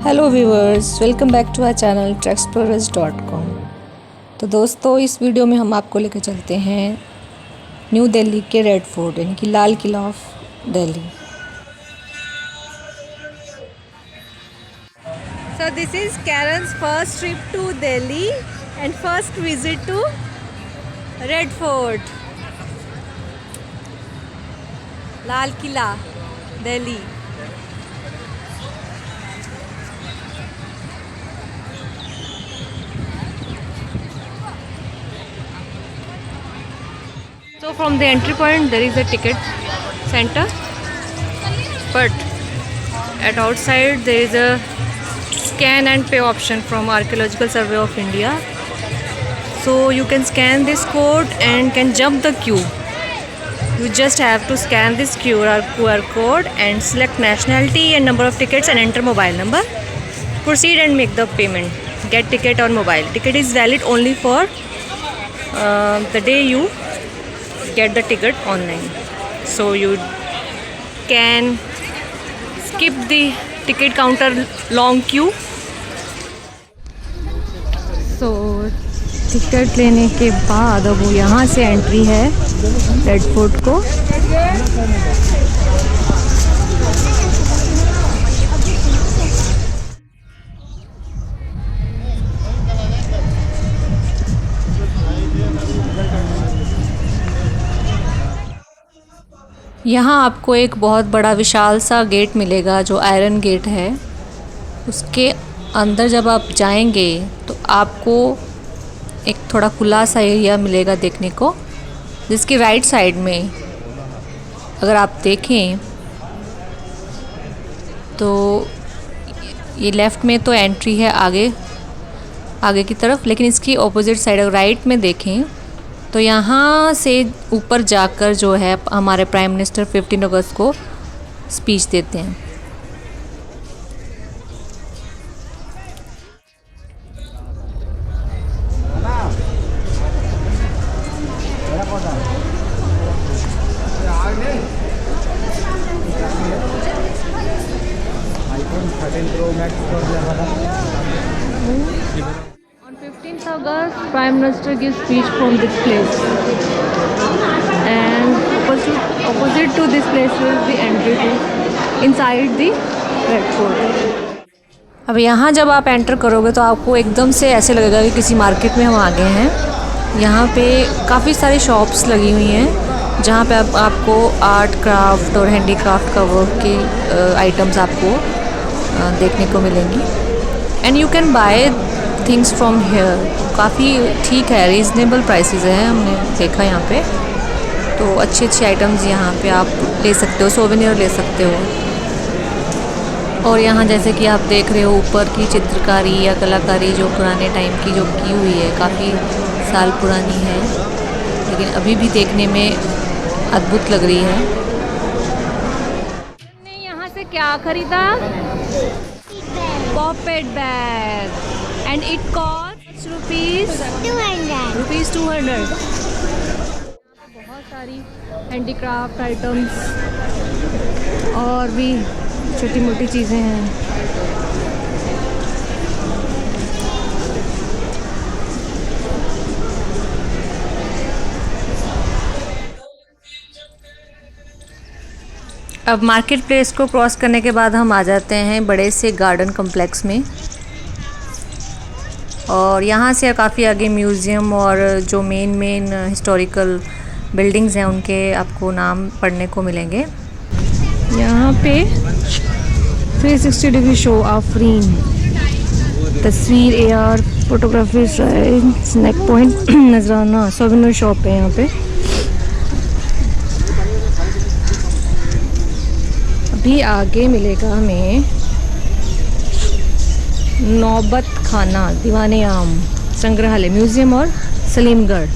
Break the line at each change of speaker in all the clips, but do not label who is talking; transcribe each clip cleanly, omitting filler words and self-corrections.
Hello viewers, welcome back to our channel Traxplorers dot com. तो दोस्तों, इस वीडियो में हम आपको लेकर चलते हैं न्यू दिल्ली के रेड फोर्ट यानी कि Lal Qila of Delhi.
So this is Karen's first trip to Delhi and first visit to Red Fort, Lal Killa, Delhi. So from the entry point there is a ticket center, but at outside there is a scan and pay option from Archaeological Survey of India. So you can scan this code and can jump the queue. You just have to scan this QR code and select nationality and number of tickets and enter mobile number. Proceed and make the payment. Get ticket on mobile. Ticket is valid only for the day you get the ticket online. So you can skip the ticket counter long queue. So ticket लेने के बाद अब वो यहाँ से entry है red fort को।
यहाँ आपको एक बहुत बड़ा विशाल सा गेट मिलेगा जो आयरन गेट है। उसके अंदर जब आप जाएंगे तो आपको एक थोड़ा खुला सा एरिया मिलेगा देखने को, जिसकी राइट साइड में अगर आप देखें तो ये लेफ़्ट में तो एंट्री है आगे की तरफ, लेकिन इसकी ऑपोजिट साइड अगर राइट में देखें तो यहाँ से ऊपर जाकर जो है हमारे प्राइम मिनिस्टर 15 अगस्त को स्पीच देते हैं।
On 15th August, Prime Minister gives speech from this place, and opposite to this place is the entry to inside the Red Fort.
अब यहाँ जब आप एंटर करोगे तो आपको एकदम से ऐसे लगेगा कि किसी मार्केट में हम आ गए हैं। यहाँ पे काफ़ी सारी शॉप्स लगी हुई हैं जहाँ पे आपको आर्ट क्राफ्ट और हैंडीक्राफ्ट का वर्क की आइटम्स आपको देखने को मिलेंगी। And you can buy things from here. काफ़ी ठीक है, रीज़नेबल प्राइसेस हैं, हमने देखा यहाँ पे। तो अच्छी आइटम्स यहाँ पे आप ले सकते हो, सोवेनियर ले सकते हो। और यहाँ जैसे कि आप देख रहे हो ऊपर की चित्रकारी या कलाकारी जो पुराने टाइम की जो की हुई है, काफ़ी साल पुरानी है, लेकिन अभी भी देखने में अद्भुत लग रही है।
ने यहाँ से क्या खरीदा? पॉपेट bag, and it cost rupees 200। बहुत सारी हैंडीक्राफ्ट आइटम्स और भी छोटी मोटी चीज़ें हैं।
अब मार्केट प्लेस को क्रॉस करने के बाद हम आ जाते हैं बड़े से गार्डन कॉम्प्लेक्स में, और यहाँ से काफ़ी आगे म्यूज़ियम और जो मेन हिस्टोरिकल बिल्डिंग्स हैं उनके आपको नाम पढ़ने को मिलेंगे।
यहाँ पे 360 डिग्री शो आफरीन, तस्वीर, एआर, फोटोग्राफी, स्नैक पॉइंट, नजराना, सोवेनियर शॉप है यहाँ पे। अभी आगे मिलेगा हमें नौबत खाना, दीवाने आम, संग्रहालय, म्यूज़ियम और सलीमगढ़।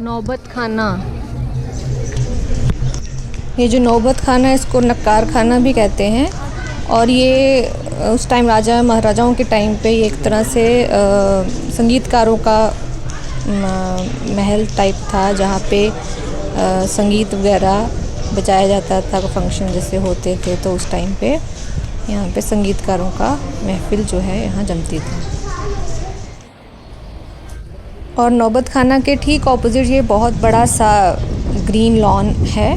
नौबत खाना,
ये जो नौबत खाना है इसको नक्कार खाना भी कहते हैं, और ये उस टाइम राजा महाराजाओं के टाइम पे ये एक तरह से संगीतकारों का महल टाइप था, जहाँ पे संगीत वगैरह बजाया जाता था, फंक्शन जैसे होते थे तो उस टाइम पे यहाँ पे संगीतकारों का महफिल जो है यहाँ जमती थी। और नौबत खाना के ठीक ऑपोजिट ये बहुत बड़ा सा ग्रीन लॉन है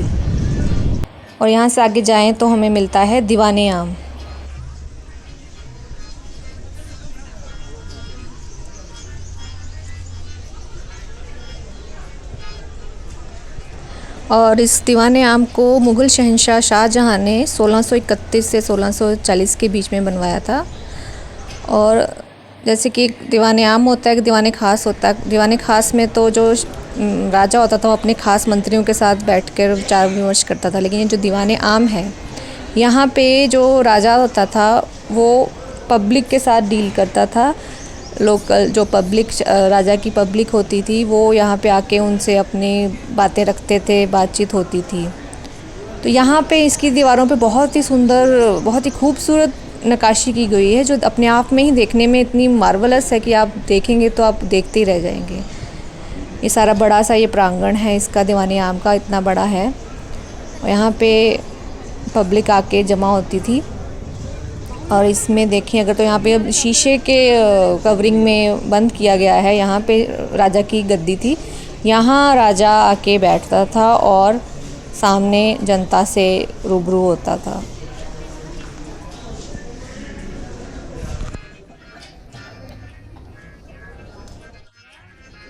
और यहाँ से आगे जाएं तो हमें मिलता है दीवाने आम। और इस दीवाने आम को मुग़ल शहंशाह शाहजहाँ ने 1631 से 1640 के बीच में बनवाया था। और जैसे कि एक दीवाने आम होता है, एक दीवाने ख़ास होता है। दीवाने ख़ास में तो जो राजा होता था वो अपने ख़ास मंत्रियों के साथ बैठकर विचार विमर्श करता था, लेकिन ये जो दीवाने आम है यहाँ पे जो राजा होता था वो पब्लिक के साथ डील करता था। लोकल जो पब्लिक, राजा की पब्लिक होती थी वो यहाँ पे आके उनसे अपनी बातें रखते थे, बातचीत होती थी। तो यहाँ पे इसकी दीवारों पे बहुत ही सुंदर, बहुत ही खूबसूरत नक्काशी की गई है जो अपने आप में ही देखने में इतनी मार्वलस है कि आप देखेंगे तो आप देखते ही रह जाएंगे। ये सारा बड़ा सा ये प्रांगण है इसका, दीवाने आम का इतना बड़ा है और यहाँ पे पब्लिक आके जमा होती थी। और इसमें देखें अगर तो यहाँ पे अब शीशे के कवरिंग में बंद किया गया है। यहाँ पे राजा की गद्दी थी, यहाँ राजा आके बैठता था और सामने जनता से रूबरू होता था।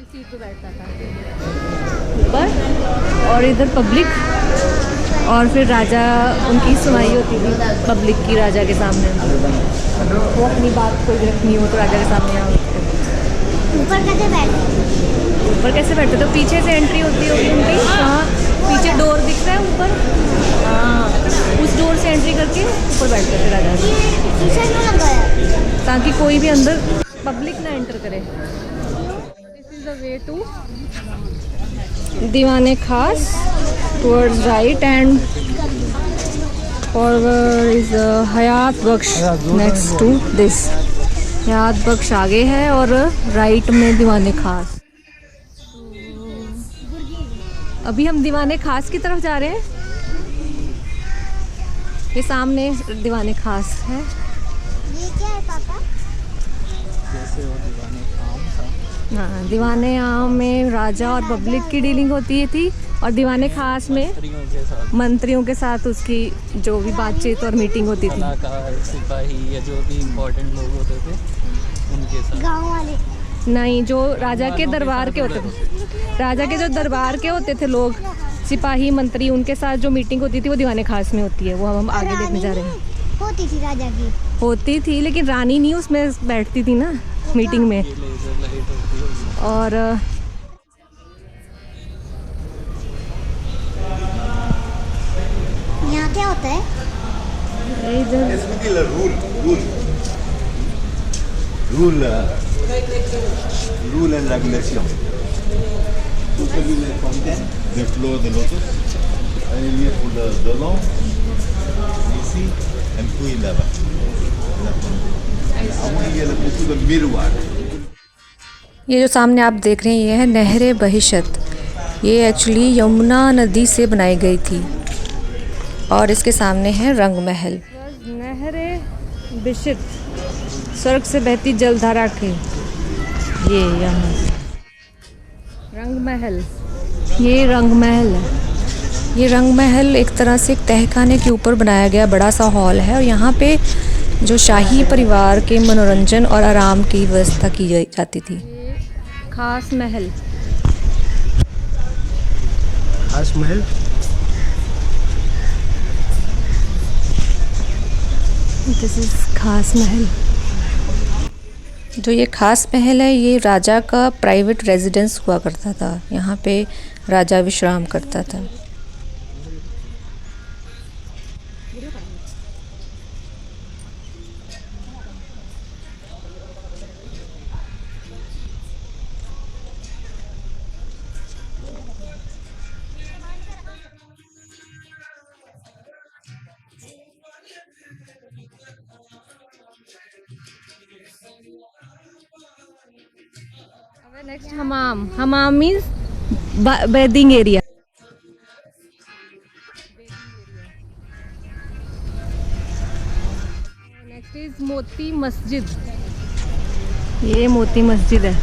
सीट पे बैठता था ऊपर और इधर पब्लिक, और फिर राजा, उनकी सुनाई होती थी पब्लिक की राजा के सामने। वो अपनी बात कोई भी रखनी हो तो राजा के सामने आओ।
ऊपर कैसे बैठते?
ऊपर कैसे बैठते तो पीछे से एंट्री होती होगी उनकी। हाँ, पीछे डोर दिख रहा है ऊपर, हाँ उस डोर से एंट्री करके ऊपर बैठते थे राजा जी,
शीशा क्यों लगाया?
ताकि कोई भी अंदर पब्लिक ना एंटर करे। This is the way to Diwan Khas, towards right and forward is Hayat Bakhsh next to this। हयात बख्श आगे है और राइट में दीवाने खास। अभी हम दीवाने खास की तरफ जा रहे हैं। ये सामने दीवाने खास है।
ये क्या है पापा?
हाँ, दीवाने आम में राजा और पब्लिक की डीलिंग होती थी और दीवाने खास में मंत्रियों के साथ उसकी जो भी बातचीत और मीटिंग होती थी।
सिपाही या जो भी इम्पोर्टेंट लोग होते थे उनके साथ।
गांव वाले
नहीं, जो राजा के दरबार के होते थे, राजा के जो दरबार के होते थे लोग, सिपाही मंत्री, उनके साथ जो मीटिंग होती थी वो दीवाने खास में होती है। वो हम आगे देखने जा रहे हैं।
होती थी राजा की,
होती थी लेकिन रानी नहीं उसमें बैठती थी ना मीटिंग में। और
यहाँ क्या होता है?
इधर
rule and regulation. So celui les fontaines, des fleurs de lotus, un lieu pour le delon, ici, un puits là-bas. Avant, il y a beaucoup de miroirs.
ये जो सामने आप देख रहे हैं ये है नहर बहिशत। ये एक्चुअली यमुना नदी से बनाई गई थी और इसके सामने है रंग महल। नहर बिशित, स्वर्ग से बहती जलधारा के, ये यहाँ रंग महल, ये रंग महल है। ये रंग महल एक तरह से एक तहखाने के ऊपर बनाया गया बड़ा सा हॉल है और यहाँ पे जो शाही परिवार के मनोरंजन और आराम की व्यवस्था की जाती थी। खास महल,
खास महल,
दिस इज खास महल। जो ये खास महल है ये राजा का प्राइवेट रेजिडेंस हुआ करता था। यहाँ पे राजा विश्राम करता था। Next Hamam, Hamam means bathing area.
Next is Moti Masjid. ये मोती मस्जिद है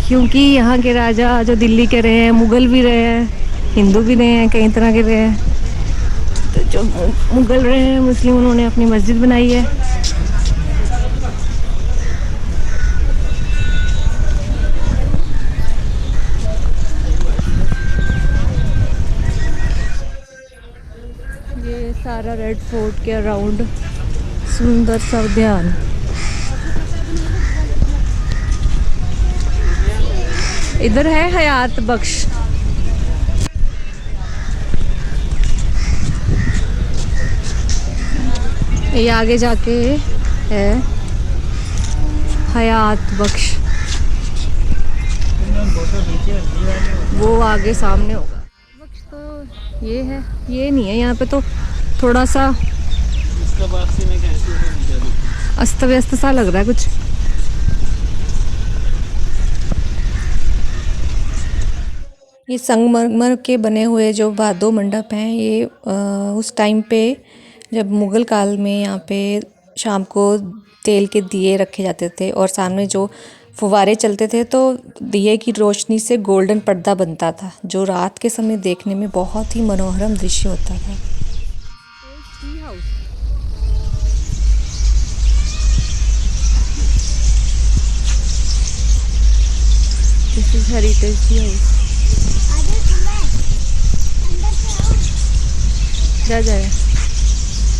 क्योंकि यहाँ के राजा जो दिल्ली के रहे हैं, मुग़ल भी रहे हैं, हिंदू भी रहे हैं, कई तरह के रहे हैं। तो जो मुग़ल रहे हैं मुस्लिम, उन्होंने अपनी मस्जिद बनाई है। ये सारा रेड फोर्ट के अराउंड सुंदर सा उद्यान। इधर है हयात बख्श। ये आगे जाके है हयात बख्श, वो आगे सामने होगा। बख्श तो ये है, ये नहीं है। यहाँ पे तो थोड़ा सा अस्त व्यस्त सा लग रहा है कुछ।
ये संगमरमर के बने हुए जो भादो मंडप हैं, ये उस टाइम पे जब मुग़ल काल में यहाँ पे शाम को तेल के दिए रखे जाते थे और सामने जो फुवारे चलते थे तो दिए की रोशनी से गोल्डन पर्दा बनता था, जो रात के समय देखने में बहुत ही मनोहरम दृश्य होता था।
This is heritage tea house.
आगे खुला है, अंदर से आओ।
जा जाए,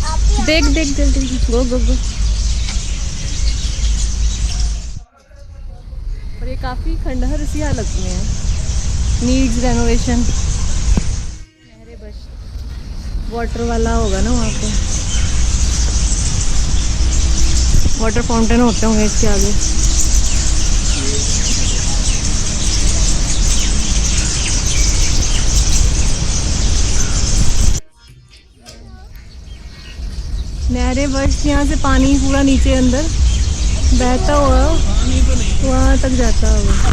आप ही
देख देख जल्दी, गो गो गो। और ये काफ़ी खंडहर सी हालत में है, नीड्स रेनोवेशन। नहरे बस वाटर वाला होगा ना वहाँ पे, वाटर फाउंटेन होते होंगे इसके आगे। नहरे बस, यहाँ से पानी पूरा नीचे अंदर बहता हुआ वहाँ तक जाता होगा।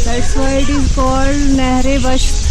That's why it is called Nahre बश्त।